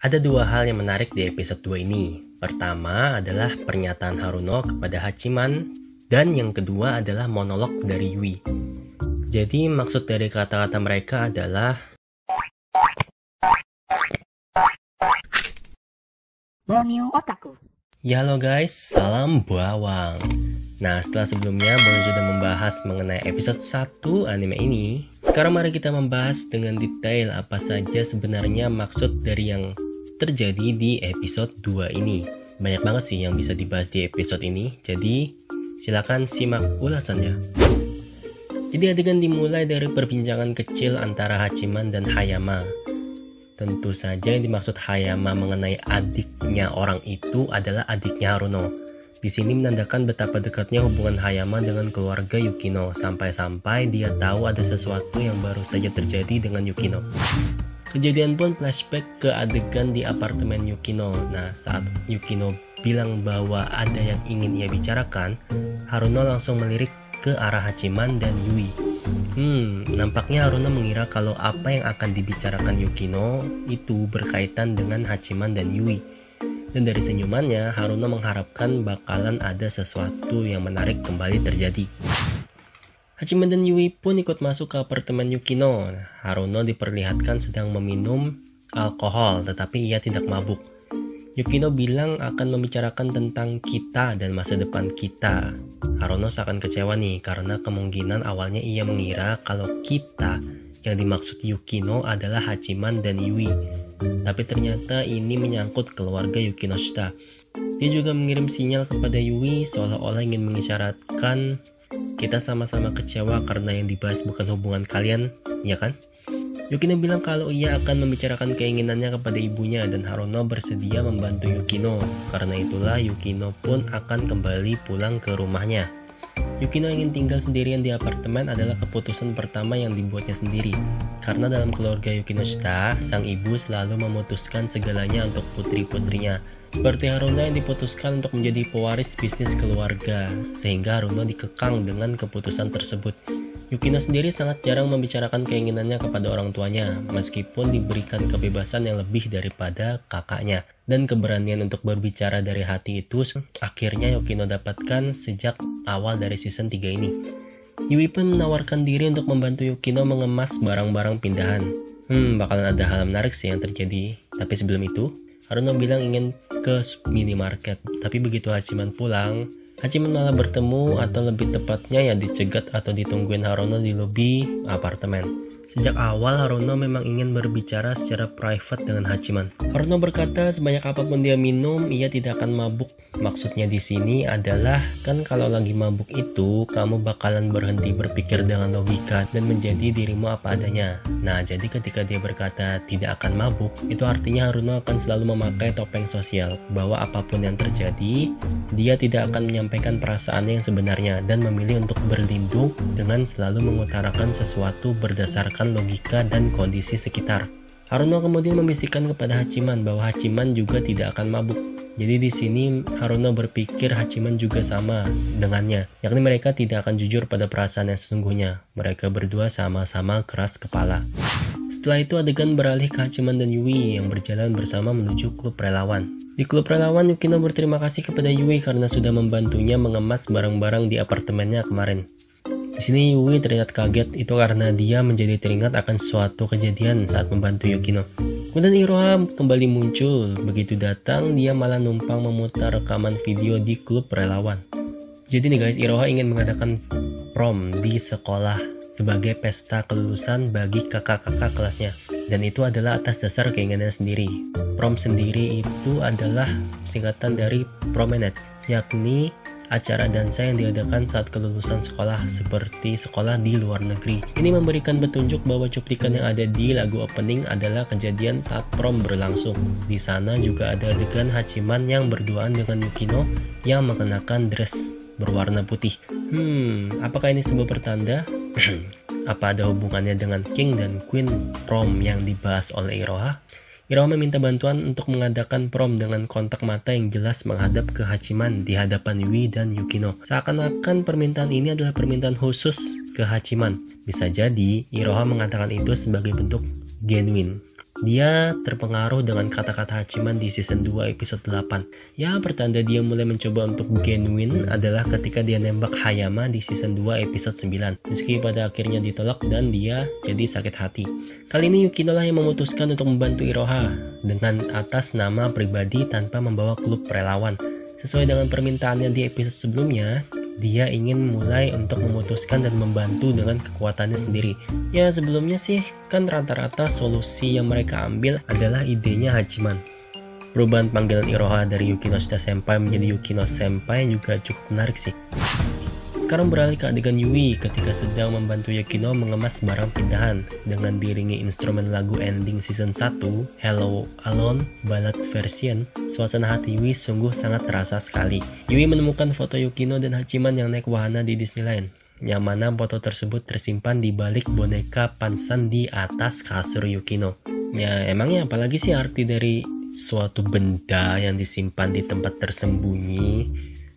Ada dua hal yang menarik di episode 2 ini. Pertama adalah pernyataan Haruno kepada Hachiman, dan yang kedua adalah monolog dari Yui. Jadi maksud dari kata-kata mereka adalah Bonyo Otaku. ya halo guys, salam bawang. Nah, setelah sebelumnya Bonyo sudah membahas mengenai episode 1 anime ini, sekarang mari kita membahas dengan detail apa saja sebenarnya maksud dari yang terjadi di episode 2 ini. Banyak banget sih yang bisa dibahas di episode ini, jadi silakan simak ulasannya. Jadi adegan dimulai dari perbincangan kecil antara Hachiman dan Hayama. Tentu saja yang dimaksud Hayama mengenai adiknya orang itu adalah adiknya Haruno. Di sini menandakan betapa dekatnya hubungan Hayama dengan keluarga Yukino, sampai-sampai dia tahu ada sesuatu yang baru saja terjadi dengan Yukino. Kejadian pun flashback ke adegan di apartemen Yukino. Nah, saat Yukino bilang bahwa ada yang ingin ia bicarakan, Haruno langsung melirik ke arah Hachiman dan Yui. Nampaknya Haruno mengira kalau apa yang akan dibicarakan Yukino itu berkaitan dengan Hachiman dan Yui. Dan dari senyumannya, Haruno mengharapkan bakalan ada sesuatu yang menarik kembali terjadi. Hachiman dan Yui pun ikut masuk ke apartemen Yukino. Haruno diperlihatkan sedang meminum alkohol, tetapi ia tidak mabuk. Yukino bilang akan membicarakan tentang kita dan masa depan kita. Haruno seakan kecewa nih, karena kemungkinan awalnya ia mengira kalau kita yang dimaksud Yukino adalah Hachiman dan Yui. Tapi ternyata ini menyangkut keluarga Yukinoshita. Dia juga mengirim sinyal kepada Yui seolah-olah ingin mengisyaratkan kita sama-sama kecewa karena yang dibahas bukan hubungan kalian, ya kan? Yukino bilang kalau ia akan membicarakan keinginannya kepada ibunya dan Haruno bersedia membantu Yukino. Karena itulah Yukino pun akan kembali pulang ke rumahnya. Yukino ingin tinggal sendirian di apartemen adalah keputusan pertama yang dibuatnya sendiri. Karena dalam keluarga Yukinoshita, sang ibu selalu memutuskan segalanya untuk putri-putrinya. Seperti Haruno yang diputuskan untuk menjadi pewaris bisnis keluarga, sehingga Haruno dikekang dengan keputusan tersebut. Yukino sendiri sangat jarang membicarakan keinginannya kepada orang tuanya, meskipun diberikan kebebasan yang lebih daripada kakaknya. Dan keberanian untuk berbicara dari hati itu akhirnya Yukino dapatkan sejak awal dari season 3 ini. Yui pun menawarkan diri untuk membantu Yukino mengemas barang-barang pindahan. Bakalan ada hal menarik sih yang terjadi. Tapi sebelum itu, Haruno bilang ingin ke minimarket. Tapi begitu Hachiman pulang, Hachiman malah bertemu atau lebih tepatnya ya dicegat atau ditungguin Haruno di lobi apartemen. Sejak awal Haruno memang ingin berbicara secara private dengan Hachiman. Haruno berkata sebanyak apapun dia minum, ia tidak akan mabuk. Maksudnya di sini adalah kan kalau lagi mabuk itu kamu bakalan berhenti berpikir dengan logika dan menjadi dirimu apa adanya. Nah, jadi ketika dia berkata tidak akan mabuk, itu artinya Haruno akan selalu memakai topeng sosial bahwa apapun yang terjadi, dia tidak akan menyampaikan perasaannya yang sebenarnya dan memilih untuk berlindung dengan selalu mengutarakan sesuatu berdasarkan logika dan kondisi sekitar. Haruno kemudian membisikkan kepada Hachiman bahwa Hachiman juga tidak akan mabuk. Jadi di sini Haruno berpikir Hachiman juga sama dengannya, yakni mereka tidak akan jujur pada perasaan yang sesungguhnya. Mereka berdua sama-sama keras kepala. Setelah itu adegan beralih ke Hachiman dan Yui yang berjalan bersama menuju klub relawan. Di klub relawan, Yukino berterima kasih kepada Yui karena sudah membantunya mengemas barang-barang di apartemennya kemarin. Di sini Yui terlihat kaget, itu karena dia menjadi teringat akan suatu kejadian saat membantu Yukino. Kemudian Iroha kembali muncul. Begitu datang, dia malah numpang memutar rekaman video di klub relawan. Jadi nih guys, Iroha ingin mengadakan prom di sekolah sebagai pesta kelulusan bagi kakak-kakak kelasnya. Dan itu adalah atas dasar keinginannya sendiri. Prom sendiri itu adalah singkatan dari promenade, yakni acara dansa yang diadakan saat kelulusan sekolah seperti sekolah di luar negeri. Ini memberikan petunjuk bahwa cuplikan yang ada di lagu opening adalah kejadian saat prom berlangsung. Di sana juga ada adegan Hachiman yang berduaan dengan Yukino yang mengenakan dress berwarna putih. Apakah ini sebuah pertanda? Apa ada hubungannya dengan King dan Queen prom yang dibahas oleh Iroha? Iroha meminta bantuan untuk mengadakan prom dengan kontak mata yang jelas menghadap ke Hachiman di hadapan Yui dan Yukino. Seakan-akan permintaan ini adalah permintaan khusus ke Hachiman. Bisa jadi Iroha mengatakan itu sebagai bentuk genuine. Dia terpengaruh dengan kata-kata Hachiman di season 2 episode 8. Ya, pertanda dia mulai mencoba untuk genuine adalah ketika dia nembak Hayama di season 2 episode 9. Meski pada akhirnya ditolak dan dia jadi sakit hati. Kali ini Yukino lah yang memutuskan untuk membantu Iroha dengan atas nama pribadi tanpa membawa klub relawan. Sesuai dengan permintaannya di episode sebelumnya, dia ingin mulai untuk memutuskan dan membantu dengan kekuatannya sendiri. Ya sebelumnya sih kan rata-rata solusi yang mereka ambil adalah idenya Hachiman. Perubahan panggilan Iroha dari Yukinoshita Senpai menjadi Yukino Senpai juga cukup menarik sih. Sekarang beralih ke adegan Yui ketika sedang membantu Yukino mengemas barang pindahan dengan diiringi instrumen lagu ending season 1 Hello Alone Ballad Version. Suasana hati Yui sungguh sangat terasa sekali. Yui menemukan foto Yukino dan Hachiman yang naik wahana di Disneyland, yang mana foto tersebut tersimpan di balik boneka Pansan di atas kasur Yukino. Ya emangnya apalagi sih arti dari suatu benda yang disimpan di tempat tersembunyi,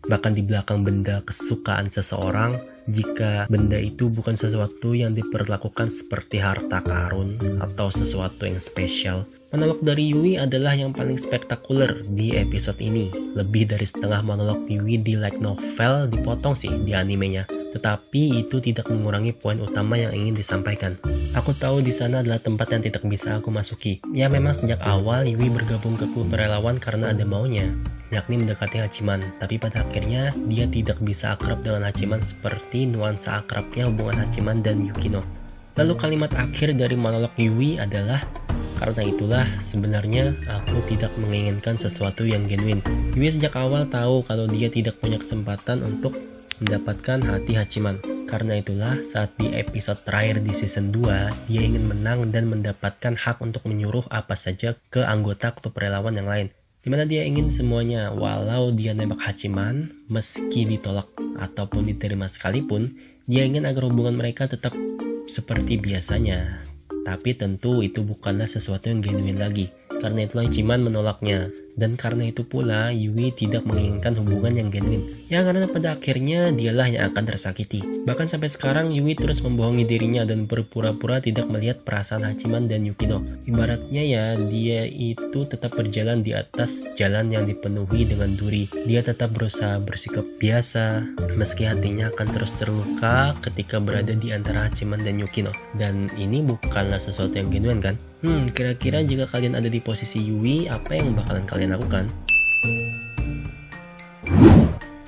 bahkan di belakang benda kesukaan seseorang, jika benda itu bukan sesuatu yang diperlakukan seperti harta karun atau sesuatu yang spesial. Monolog dari Yui adalah yang paling spektakuler di episode ini. Lebih dari setengah monolog Yui di light novel dipotong sih di animenya, tetapi itu tidak mengurangi poin utama yang ingin disampaikan. Aku tahu di sana adalah tempat yang tidak bisa aku masuki. Ya memang sejak awal Yui bergabung ke klub relawan karena ada maunya, yakni mendekati Hachiman, tapi pada akhirnya dia tidak bisa akrab dengan Hachiman seperti nuansa akrabnya hubungan Hachiman dan Yukino. Lalu kalimat akhir dari monolog Yui adalah, karena itulah sebenarnya aku tidak menginginkan sesuatu yang genuine. Yui sejak awal tahu kalau dia tidak punya kesempatan untuk mendapatkan hati Hachiman. Karena itulah saat di episode terakhir di season 2, dia ingin menang dan mendapatkan hak untuk menyuruh apa saja ke anggota klub relawan yang lain. Dimana dia ingin semuanya, walau dia nembak Hachiman, meski ditolak ataupun diterima sekalipun, dia ingin agar hubungan mereka tetap seperti biasanya. Tapi tentu itu bukanlah sesuatu yang genuine lagi. Karena itulah Hachiman menolaknya. Dan karena itu pula Yui tidak menginginkan hubungan yang genuine. Ya karena pada akhirnya dialah yang akan tersakiti. Bahkan sampai sekarang Yui terus membohongi dirinya dan berpura-pura tidak melihat perasaan Hachiman dan Yukino. Ibaratnya ya dia itu tetap berjalan di atas jalan yang dipenuhi dengan duri. Dia tetap berusaha bersikap biasa meski hatinya akan terus terluka ketika berada di antara Hachiman dan Yukino. Dan ini bukanlah sesuatu yang genuine kan? Kira-kira jika kalian ada di posisi Yui, apa yang bakalan kalian lakukan?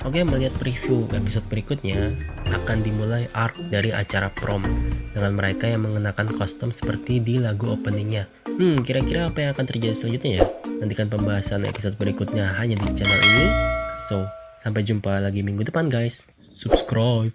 Oke, melihat preview episode berikutnya, akan dimulai arc dari acara prom dengan mereka yang mengenakan kostum seperti di lagu openingnya. Kira-kira apa yang akan terjadi selanjutnya ya? Nantikan pembahasan episode berikutnya hanya di channel ini. So, sampai jumpa lagi minggu depan guys. Subscribe!